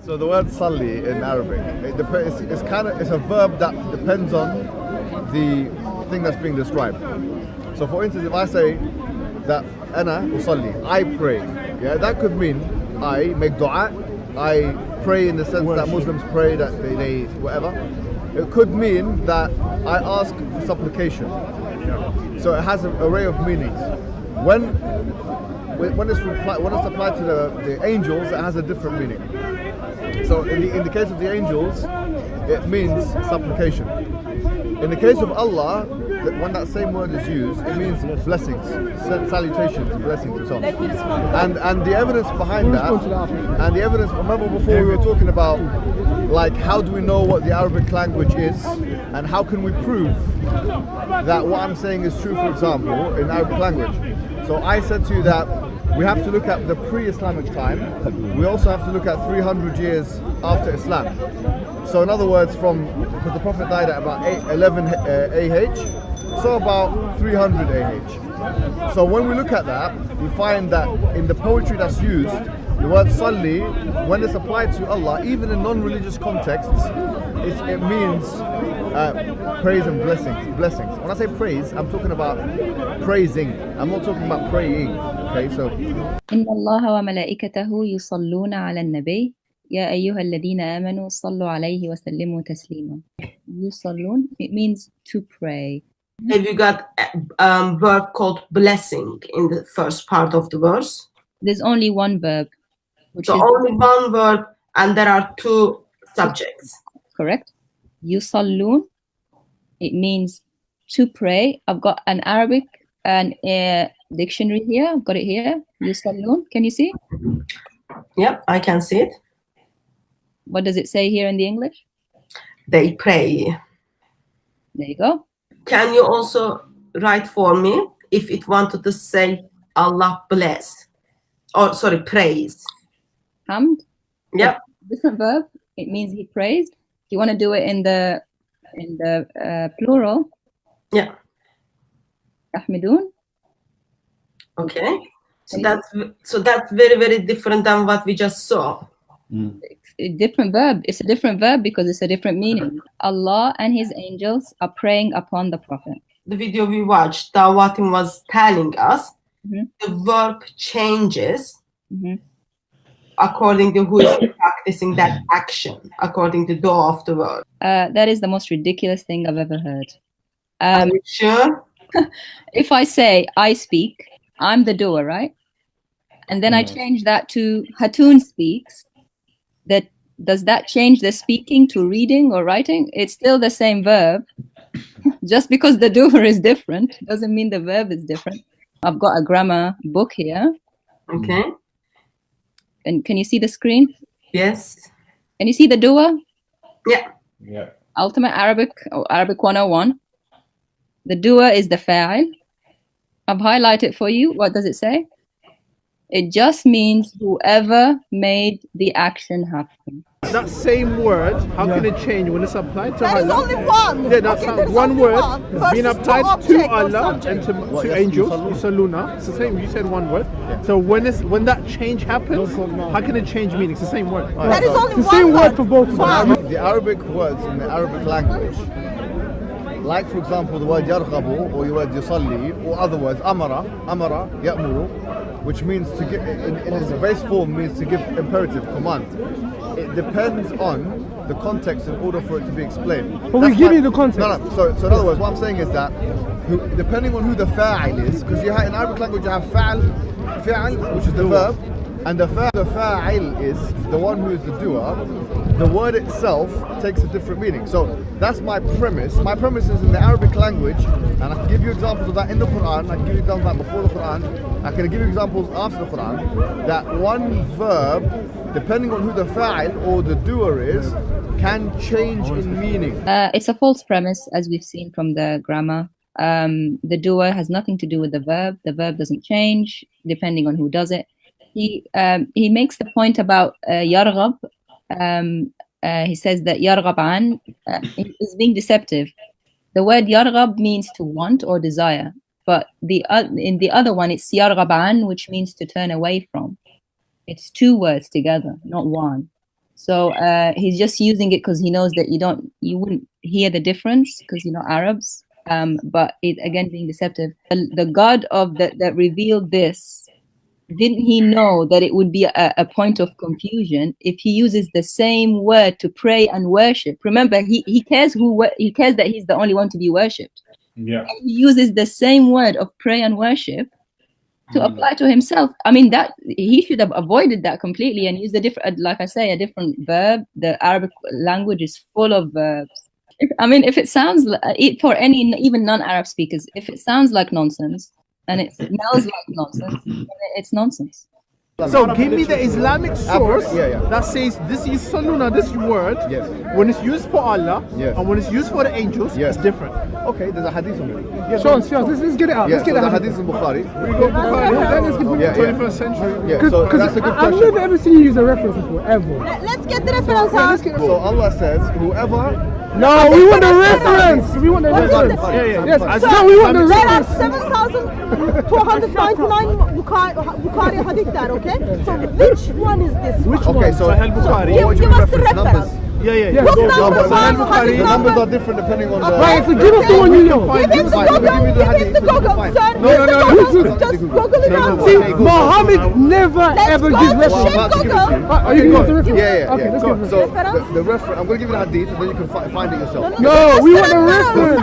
So the word salli in Arabic, it's a verb that depends on the thing that's being described. So for instance, if I say that ana usalli, I pray, yeah, that could mean I make dua, I pray in the sense that Muslims pray, that they whatever. It could mean that I ask for supplication. So it has an array of meanings. When it's applied to the angels, it has a different meaning. So in the case of the angels, it means supplication. In the case of Allah, when that same word is used, it means blessings, salutations, blessings, and so on. And the evidence behind that, and the evidence, remember before we were talking about, like, how do we know what the Arabic language is, and how can we prove that what I'm saying is true, for example, in Arabic language. So I said to you that we have to look at the pre-Islamic time. We also have to look at 300 years after Islam. So in other words, because the Prophet died at about 11 AH, so about 300 AH. So when we look at that, we find that in the poetry that's used, the word salli, when it's applied to Allah, even in non-religious contexts, it means praise and blessings. When I say praise, I'm talking about praising. I'm not talking about praying. Okay, so إن الله وملائكته يصلون على النبي يا أيها الذين آمنوا صلوا عليه وسلموا تسليما. يصلون, it means to pray. Have you got a verb called blessing in the first part of the verse? There's only one verb. So only one verb, and there are two subjects. Correct. Yusallun, it means to pray. I've got an Arabic and a dictionary here. I've got it here. Yusallun, can you see? Yep, I can see it. What does it say here in the English? They pray. There you go. Can you also write for me if it wanted to say Allah bless, or sorry, praise? Hamd. Yep. Different verb. It means he praised. You want to do it in the plural? Yeah. Ahmedun. Okay. So that's very, very different than what we just saw. It's a different verb. It's a different verb because it's a different meaning. Allah and his angels are praying upon the Prophet. The video we watched, Dawatim was telling us the verb changes according to who is practicing that action, according to the of the word. That is the most ridiculous thing I've ever heard. Are you sure? If I say I speak, I'm the doer, right? And then I change that to Hatun speaks. Does that change the speaking to reading or writing? It's still the same verb. Just because the doer is different doesn't mean the verb is different. I've got a grammar book here. Okay. And can you see the screen? Yes. Can you see the doer? Yeah. Ultimate Arabic, or Arabic 101. The doer is the fa'il. I've highlighted for you. What does it say? It just means whoever made the action happen. That same word, how can it change when it's applied to Allah? There is only one. Yeah, that's one word being applied to Allah and to angels. Yusalluna. It's the same. You said one word. Yeah. So when that change happens, how can it change meaning? It's the same word. There is only it's the same word for both of them. The Arabic words in the Arabic language, like for example the word yarghabu or the word yusalli, or other words amara, ya'muru, which means to give, in its base form means to give imperative, command. It depends on the context in order for it to be explained. But we give you the context. No. So in other words, what I'm saying is that depending on who the fa'il is, because in Arabic language you have fi'al, which is the verb, and the fa'il is the one who is the doer. The word itself takes a different meaning. So that's my premise. My premise is in the Arabic language, and I can give you examples of that in the Quran, I can give you examples of that before the Quran, I can give you examples after the Quran, that one verb, depending on who the fa'il or the doer is, can change in meaning. It's a false premise, as we've seen from the grammar. The doer has nothing to do with the verb. The verb doesn't change depending on who does it. He makes the point about yarghab. He says that yarghab an is being deceptive. The word yarghab means to want or desire, but in the other one it's yarghab an, which means to turn away from. It's two words together, not one. So he's just using it because he knows that you wouldn't hear the difference because you're not Arabs. But it again being deceptive. The God that revealed this, didn't he know that it would be a point of confusion if he uses the same word to pray and worship? Remember, he cares that he's the only one to be worshipped. Yeah. And he uses the same word of pray and worship to apply to himself. I mean, that he should have avoided that completely and used a different, like I say, a different verb. The Arabic language is full of verbs. If it sounds for any even non-Arab speakers, if it sounds like nonsense and it smells like nonsense, it's nonsense. So give me the Islamic source that says this is saluna, this word, when it's used for Allah and when it's used for the angels, it's different. Okay, there's a hadith on it. Show us, let's get it out. Let's get the it out. hadith in Bukhari. We go Bukhari, let's get 21st century. Yeah, so that's a good I've question. never ever seen you use a reference before, ever. Let's get the reference out. So Allah says, whoever... No, we want the reference. We want the reference. Yes. No, we want the There are reference. 7,299 Bukhari hadith there, okay? So which one is this? Which Okay, one? so Sahih Bukhari. what would you Give us the reference? reference. Numbers? Yeah. Book Go, number, Sahih Bukhari, Bukhari. The number. numbers are different depending on the... Right, so give us the one you know. Give it to Fine, we'll give you the Google. Give it hadith to so you can Google, find. sir. No. Just Google it out. See, Muhammad never ever go gives to reference. shit Google. Are you going to reference? Yeah. Okay, let's So, go. so the reference, I'm going to give you the hadith and then you can find it yourself. No, we want the reference.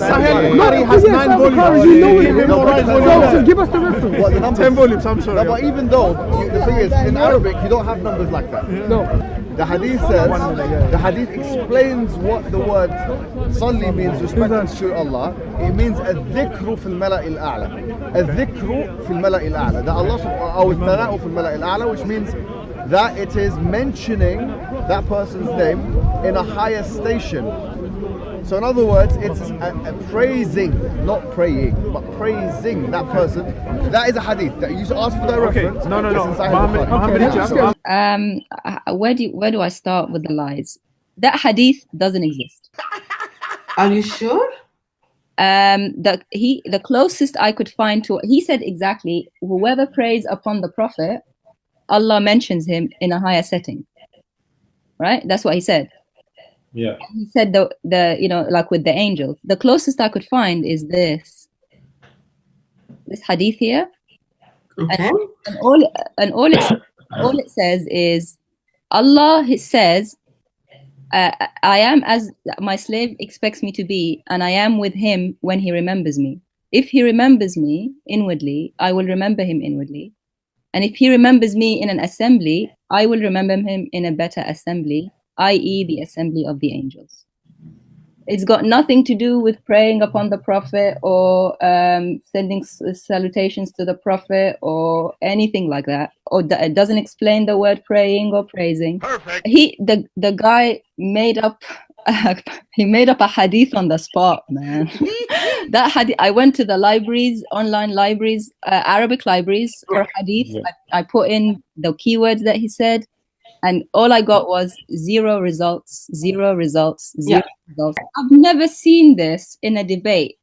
Sahih Bukhari has 9 volumes. You know Give me it. more right So volumes. give us the reference. What, the numbers? 10 volumes, I'm sorry. No, but even though, the thing is, in Arabic, you don't have numbers like that. No. The hadith says, the hadith explains what the word salli means, respect to Allah. It means الذكر في الملأ الأعلى. الذكر في الملأ الأعلى. That Allah أو الثناء في الملأ الأعلى, which means that it is mentioning that person's name in a higher station. So in other words, it's a praising, not praying, but praising that person. That is a hadith. That you ask for that reference. No. It's in Sahih Muhammad Bukhari. Where do I start with the lies? That hadith doesn't exist. Are you sure? The closest I could find to, he said exactly, whoever prays upon the Prophet, Allah mentions him in a higher setting. Right? That's what he said. Yeah. He said like with the angels. The closest I could find is this hadith here. Okay. And all it says is Allah says, I am as my slave expects me to be, and I am with him when he remembers me. If he remembers me inwardly, I will remember him inwardly. And if he remembers me in an assembly, I will remember him in a better assembly, i.e. the assembly of the angels. It's got nothing to do with praying upon the Prophet or sending salutations to the Prophet or anything like that. Or it doesn't explain the word praying or praising. Perfect. The guy made up a hadith on the spot, man. That hadith, I went to the libraries, online libraries, Arabic libraries for hadith. Yeah. I put in the keywords that he said, and all I got was 0 results, 0 results, 0 results. I've never seen this in a debate.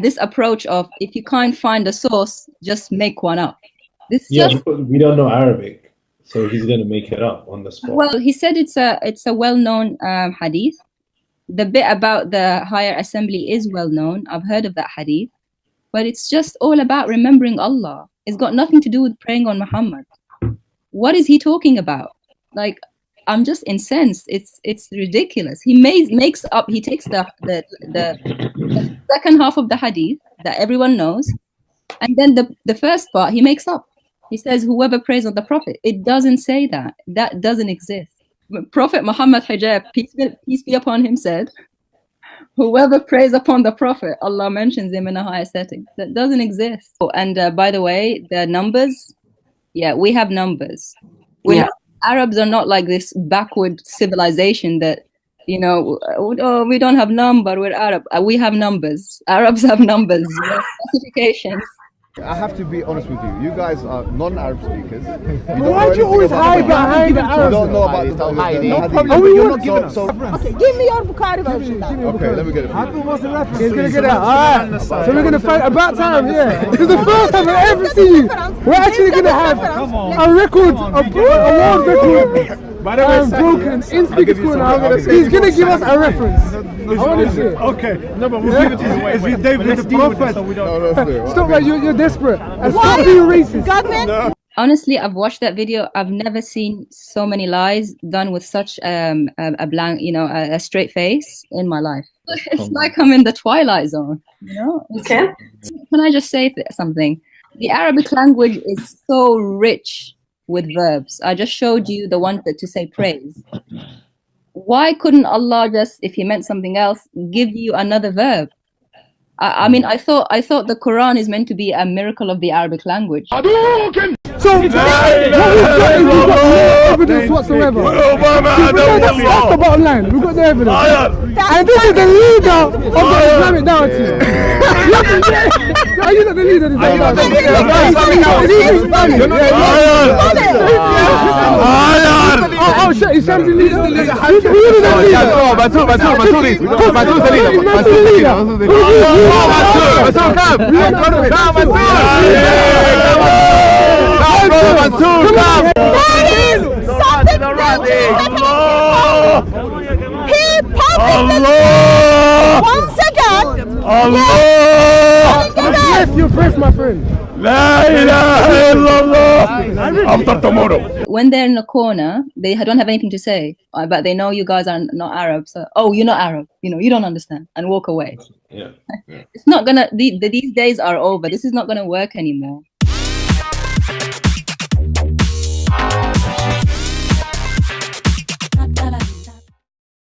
This approach of, if you can't find a source, just make one up. We don't know Arabic, so he's going to make it up on the spot. Well, he said it's a well-known hadith. The bit about the higher assembly is well-known. I've heard of that hadith. But it's just all about remembering Allah. It's got nothing to do with praying on Muhammad. What is he talking about? Like, I'm just incensed. It's ridiculous. He makes up. He takes the second half of the hadith that everyone knows, and then the first part he makes up. He says, "Whoever prays on the Prophet." It doesn't say that. That doesn't exist. Prophet Muhammad Hijab, peace be upon him, said, "Whoever prays upon the Prophet, Allah mentions him in a higher setting." That doesn't exist. Oh, and by the way, the numbers. Yeah, we have numbers. Arabs are not like this backward civilization that, we don't have number, we're Arab. We have numbers. Arabs have numbers, classifications. I have to be honest with you. You guys are non-Arab speakers. Why do you always hide behind the Arabs? You don't know about the hadith. Okay, give me your Bukhari version then. Okay, let me get it. He's gonna get out. Alright. So we're gonna fight about time, yeah. This is the first time I've ever seen you. We're actually gonna have a record, a world record. Broken in-speaker school now. He's gonna give us a reference. I want to see it. Okay. No, but we'll give it to you. Is he David the Prophet? Stop, man. You're desperate. And stop being racist. Godwin? Honestly, I've watched that video. I've never seen so many lies done with such a blank, a straight face in my life. It's like I'm in the Twilight Zone, Okay. Can I just say something? The Arabic language is so rich with verbs. I just showed you the one to say praise. Why couldn't Allah just, if He meant something else, give you another verb? I mean, I thought the Quran is meant to be a miracle of the Arabic language. So, what we've got is we've got no evidence whatsoever. That's the bottom line. We've got no evidence. And this is the leader of the Islamic Dawah team. Are you not the leader of the Islamic Dawah team? Oh shit, he's trying to be leader. Who is the leader? Once again, You're brave, my friend. After tomorrow. When they're in a corner, they don't have anything to say, but they know you guys are not Arab. So, oh, you're not Arab. You don't understand, and walk away. Yeah. It's not gonna. These days are over. This is not gonna work anymore.